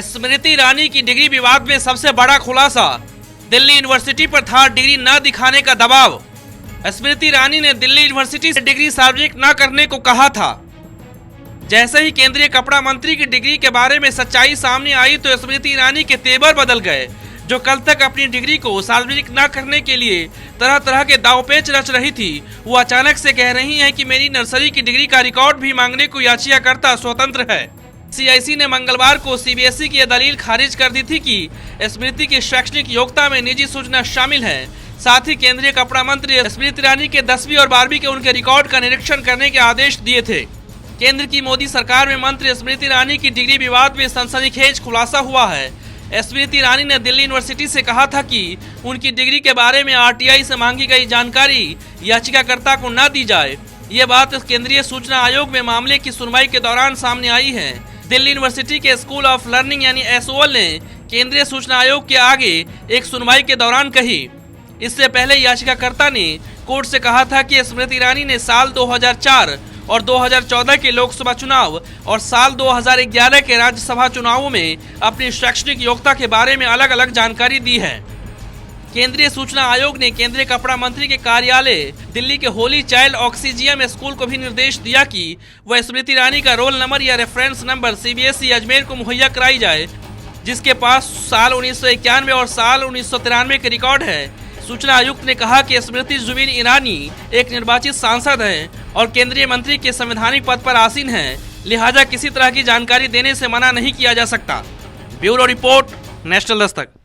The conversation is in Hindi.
स्मृति ईरानी की डिग्री विवाद में सबसे बड़ा खुलासा, दिल्ली यूनिवर्सिटी पर था डिग्री न दिखाने का दबाव। स्मृति ईरानी ने दिल्ली यूनिवर्सिटी से डिग्री सार्वजनिक न करने को कहा था। जैसे ही केंद्रीय कपड़ा मंत्री की डिग्री के बारे में सच्चाई सामने आई तो स्मृति ईरानी के तेवर बदल गए। जो कल तक अपनी डिग्री को सार्वजनिक न करने के लिए तरह तरह के दावपेच रच रही थी, वो अचानक से कह रही हैं कि मेरी नर्सरी की डिग्री का रिकॉर्ड भी मांगने को याचिकाकर्ता स्वतंत्र है। सीआईसी ने मंगलवार को सीबीएसई की यह दलील खारिज कर दी थी कि स्मृति की शैक्षणिक योग्यता में निजी सूचना शामिल है। साथ ही केंद्रीय कपड़ा मंत्री स्मृति ईरानी के 10वीं और 12वीं के उनके रिकॉर्ड का निरीक्षण करने के आदेश दिए थे। केंद्र की मोदी सरकार में मंत्री स्मृति ईरानी की डिग्री विवाद में सनसनीखेज खुलासा हुआ है। स्मृति ईरानी ने दिल्ली यूनिवर्सिटी से कहा था कि उनकी डिग्री के बारे में आरटीआई से मांगी गई जानकारी याचिकाकर्ता को न दी जाए। ये बात केंद्रीय सूचना आयोग में मामले की सुनवाई के दौरान सामने आई है। दिल्ली यूनिवर्सिटी के स्कूल ऑफ लर्निंग यानी एसओएल ने केंद्रीय सूचना आयोग के आगे एक सुनवाई के दौरान कही। इससे पहले याचिकाकर्ता ने कोर्ट से कहा था कि स्मृति ईरानी ने साल 2004 और 2014 के लोकसभा चुनाव और साल 2011 के राज्यसभा चुनावों में अपनी शैक्षणिक योग्यता के बारे में अलग अलग जानकारी दी है। केंद्रीय सूचना आयोग ने केंद्रीय कपड़ा मंत्री के कार्यालय दिल्ली के होली चाइल्ड ऑक्सीजियम स्कूल को भी निर्देश दिया कि वह स्मृति ईरानी का रोल नंबर या रेफरेंस नंबर सीबीएसई अजमेर को मुहैया कराई जाए, जिसके पास साल 1991 और साल 1993 के रिकॉर्ड है। सूचना आयुक्त ने कहा कि स्मृति जुबिन ईरानी एक निर्वाचित सांसद हैं और केंद्रीय मंत्री के संवैधानिक पद पर आसीन हैं, लिहाजा किसी तरह की जानकारी देने से मना नहीं किया जा सकता। Bureau report, national Dastak.